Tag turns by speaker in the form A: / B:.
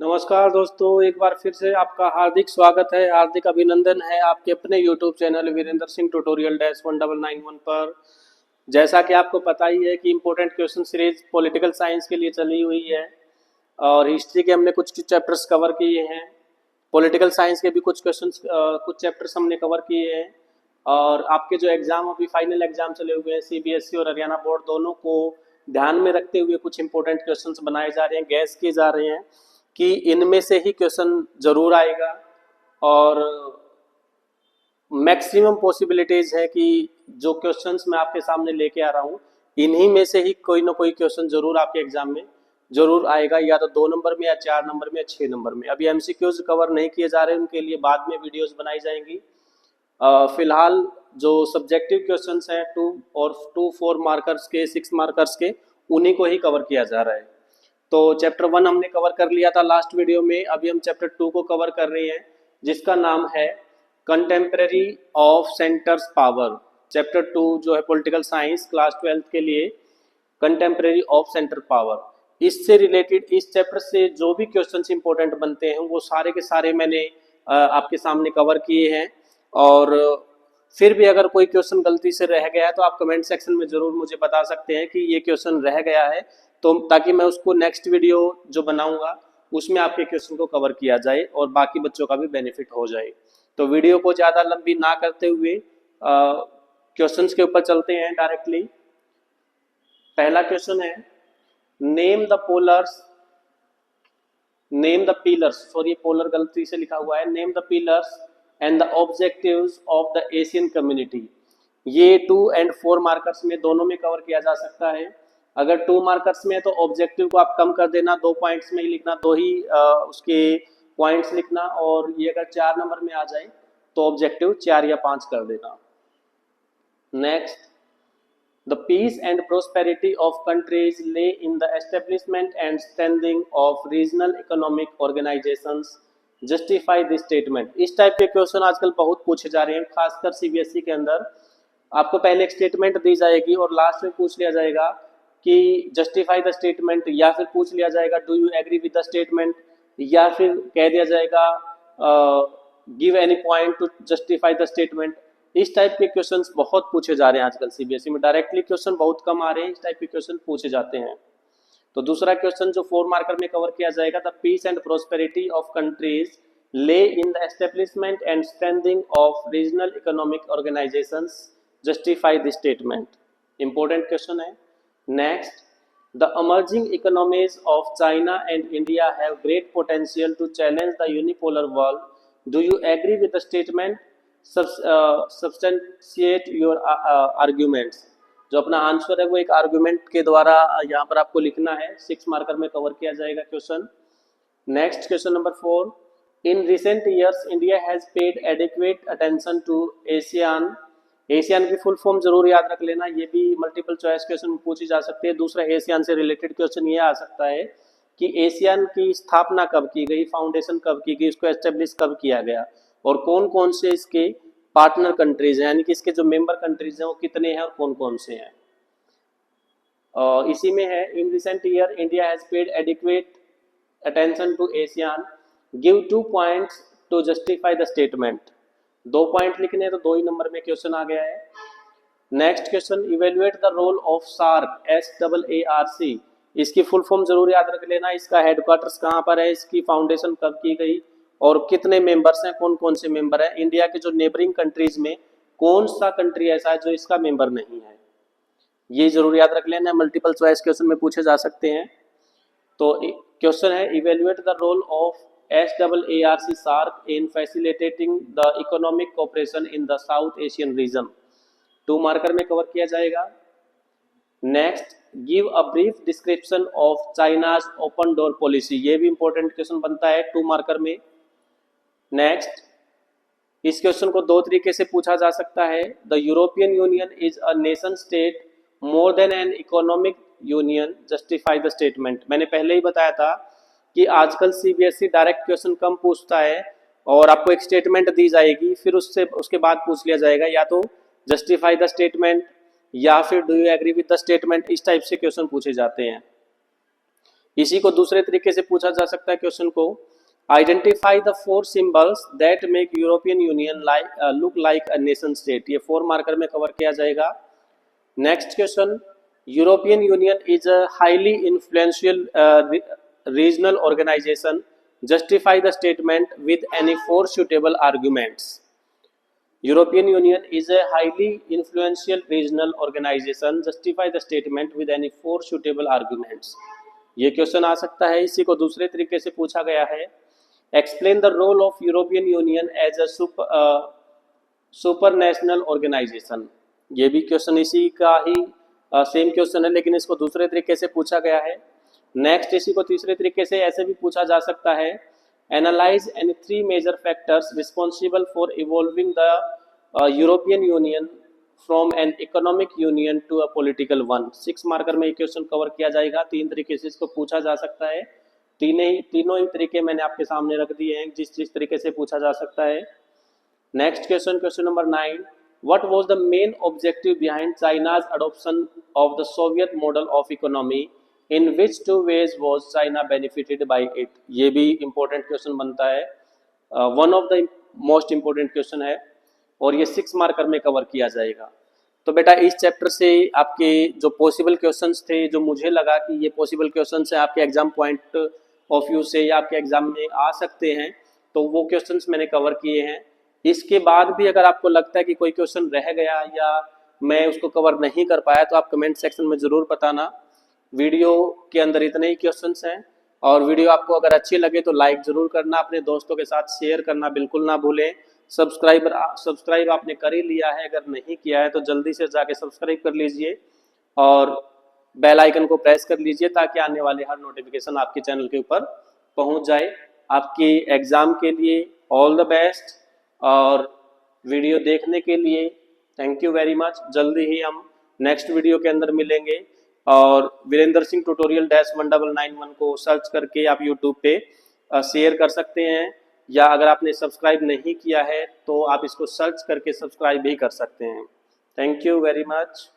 A: नमस्कार दोस्तों, एक बार फिर से आपका हार्दिक स्वागत है, हार्दिक अभिनंदन है आपके अपने YouTube channel Virendra Singh tutorial -1991 पर। जैसा कि आपको पता ही है कि important question series political science के लिए चली हुई है और हिस्ट्री के हमने कुछ चैप्टर्स कवर किए हैं। पॉलिटिकल साइंस के भी कुछ कुछ चैप्टर्स हमने कवर किए हैं और आपके जो एग्ज़ाम अभी फाइनल एग्ज़ाम चले हुए हैं CBSE और हरियाणा बोर्ड दोनों को ध्यान में रखते हुए कुछ इंपॉर्टेंट क्वेश्चंस बनाए जा रहे हैं, गैस किए जा रहे हैं कि इनमें से ही क्वेश्चन जरूर आएगा और मैक्सिमम पॉसिबिलिटीज है कि जो क्वेश्चंस मैं आपके सामने लेके आ रहा हूँ इन्हीं में से ही कोई ना कोई क्वेश्चन जरूर आपके एग्जाम में जरूर आएगा, या तो 2 नंबर में या 4 नंबर में या 6 नंबर में। अभी MCQs कवर नहीं किए जा रहे, उनके लिए बाद में वीडियोस बनाई जाएंगी। फिलहाल जो सब्जेक्टिव क्वेश्चंस हैं 4 मार्कर्स के 6 मार्कर्स के उन्हीं को ही कवर किया जा रहा है। तो चैप्टर 1 हमने कवर कर लिया था लास्ट वीडियो में, अभी हम चैप्टर 2 को कवर कर रहे हैं जिसका नाम है contemporary of centres power. Chapter 2 जो है पॉलिटिकल साइंस क्लास 12 के लिए, कंटेम्प्रेरी ऑफ सेंटर पावर। इससे रिलेटेड इस चैप्टर से जो भी क्वेश्चंस इंपॉर्टेंट बनते हैं वो सारे के सारे मैंने आपके सामने कवर किए हैं। और फिर भी अगर कोई क्वेश्चन गलती से रह गया है तो आप कमेंट सेक्शन में ज़रूर मुझे बता सकते हैं कि ये क्वेश्चन रह गया है, तो ताकि मैं उसको नेक्स्ट वीडियो जो बनाऊंगा उसमें आपके क्वेश्चन को कवर किया जाए और बाकी बच्चों का भी बेनिफिट हो जाए। तो वीडियो को ज़्यादा लंबी ना करते हुए क्वेश्चंस के ऊपर चलते हैं डायरेक्टली। पहला क्वेश्चन है, name the pillars, sorry polar गलती से लिखा हुआ है, name the pillars and the objectives of the Asian community. ये 2 और 4 मार्कर्स में दोनों में कवर किया जा सकता है। अगर 2 मार्कर्स में है तो ऑब्जेक्टिव को आप कम कर देना, 2 पॉइंट्स में ही लिखना, 2 ही उसके पॉइंट्स लिखना, और ये अगर 4 नंबर में आ जाए तो ऑब्जेक्टिव 4 या 5 कर देना। Next, the peace and prosperity of countries lay in the establishment and strengthening of regional economic organisations, justify this statement. इस टाइप के क्वेश्चन आजकल बहुत पूछे जा रहे हैं, खासकर CBSE के अंदर। आपको पहले एक स्टेटमेंट दी जाएगी और लास्ट में पूछ लिया जाएगा कि जस्टिफाई द स्टेटमेंट, या फिर पूछ लिया जाएगा do you agree with the statement, या फिर कह दिया जाएगा give any point to justify the statement. इस टाइप के क्वेश्चंस बहुत पूछे जा रहे हैं आजकल CBSE में, डायरेक्टली क्वेश्चन बहुत कम आ रहे हैं, इस टाइप के क्वेश्चन पूछे जाते हैं। तो दूसरा क्वेश्चन जो 4 मार्कर में कवर किया जाएगा, the peace and prosperity of countries lay in the establishment and strengthening of regional economic organisations, justify this statement. Important question है। Next, the emerging economies of China and India have great potential to challenge the unipolar world. Do you agree with the statement? Substantiate your arguments. जो अपना answer है वो एक argument के द्वारा यहाँ पर आपको लिखना है, 6 मार्कर में कवर किया जाएगा question. Next question number 4, in recent years India has paid adequate attention to ASEAN. ASEAN की फुल फॉर्म जरूर याद रख लेना, ये भी मल्टीपल चॉइस क्वेश्चन में पूछी जा सकती है। दूसरा एशियान से रिलेटेड क्वेश्चन ये आ सकता है कि एशियान की स्थापना कब की गई, फाउंडेशन कब की गई, इसको एस्टेब्लिश कब किया गया, और कौन कौन से इसके पार्टनर कंट्रीज हैं, यानी कि इसके जो मेंबर कंट्रीज हैं वो कितने हैं और कौन कौन से हैं। इसी में है, in recent year India has paid adequate attention to ASEAN, give 2 points to justify the statement. 2 point लिखने, तो 2 ही नंबर में क्वेश्चन आ गया है। Next question, evaluate the role of SAARC, SAARC। इसकी फुल फॉर्म जरूर याद रख लेना, इसका हेडक्वार्टर्स कहाँ पर है, इसकी फाउंडेशन कब की गई और कितने मेंबर्स हैं, कौन कौन से मेंबर हैं। इंडिया के जो नेबरिंग कंट्रीज में कौन सा कंट्री ऐसा है जो इसका मेंबर नहीं है, ये जरूर याद रख लेना, मल्टीपल चॉइस क्वेश्चन में पूछे जा सकते हैं। तो क्वेश्चन है, evaluate the role of SAARC SAARC in facilitating the economic cooperation in the South Asian region। 2 marker में कवर किया जाएगा। Next, give a brief description of China's open door policy. ये भी इंपॉर्टेंट क्वेश्चन बनता है 2 marker में। Next, इस question को 2 तरीके से पूछा जा सकता है। The European Union is a nation state more than N economic union, justify the statement. मैंने पहले ही बताया था कि आजकल CBSE डायरेक्ट क्वेश्चन कम पूछता है और आपको एक स्टेटमेंट दी जाएगी, फिर उसके बाद पूछ लिया जाएगा या तो जस्टिफाई द स्टेटमेंट या फिर do you agree with the statement. इस टाइप से क्वेश्चन पूछे जाते हैं। इसी को दूसरे तरीके से पूछा जा सकता है क्वेश्चन को, identify the 4 symbols that make European Union look like a nation state. ये 4 मार्कर में कवर किया जाएगा। Next question, European Union is a highly influential regional organisation, justify the statement with any 4 suitable arguments। European Union is a highly influential regional organization, justify the statement with any 4 suitable arguments। ये question आ सकता है। इसी को दूसरे तरीके से पूछा गया है, explain the role of European Union as a super national organisation. ये भी क्वेश्चन इसी का ही सेम क्वेश्चन है, लेकिन इसको दूसरे तरीके से पूछा गया है। नेक्स्ट, इसी को तीसरे तरीके से ऐसे भी पूछा जा सकता है, analyse any 3 major factors responsible for evolving the European Union from an economic union to a political one. 6 marker में ये क्वेश्चन कवर किया जाएगा। 3 तरीके से इसको पूछा जा सकता है। तीनों ही तरीके मैंने आपके सामने रख दिए हैं जिस तरीके से पूछा जा सकता है। Next question, question number 9, what was the main objective behind China's adoption of the Soviet model of economy, in which 2 ways was China benefited by it। ये भी important क्वेश्चन बनता है, one of the most important question है और ये 6 marker में cover किया जाएगा। तो बेटा इस चैप्टर से आपके जो पॉसिबल क्वेश्चंस थे, जो मुझे लगा कि ये पॉसिबल क्वेश्चंस है आपके एग्जाम पॉइंट ऑफ व्यू से या आपके एग्जाम में आ सकते हैं, तो वो क्वेश्चंस मैंने कवर किए हैं। इसके बाद भी अगर आपको लगता है कि कोई क्वेश्चन रह गया या मैं उसको कवर नहीं कर पाया, तो आप कमेंट सेक्शन में ज़रूर बताना। वीडियो के अंदर इतने ही क्वेश्चंस हैं और वीडियो आपको अगर अच्छी लगे तो लाइक ज़रूर करना, अपने दोस्तों के साथ शेयर करना बिल्कुल ना भूलें। सब्सक्राइब आपने कर ही लिया है, अगर नहीं किया है तो जल्दी से जाके सब्सक्राइब कर लीजिए और बेल आइकन को प्रेस कर लीजिए ताकि आने वाले हर नोटिफिकेशन आपके चैनल के ऊपर पहुंच जाए। आपके एग्ज़ाम के लिए ऑल द बेस्ट और वीडियो देखने के लिए थैंक यू वेरी मच। जल्दी ही हम नेक्स्ट वीडियो के अंदर मिलेंगे और वीरेंद्र सिंह ट्यूटोरियल -1991 को सर्च करके आप यूट्यूब पे शेयर कर सकते हैं, या अगर आपने सब्सक्राइब नहीं किया है तो आप इसको सर्च करके सब्सक्राइब भी कर सकते हैं। Thank you very much.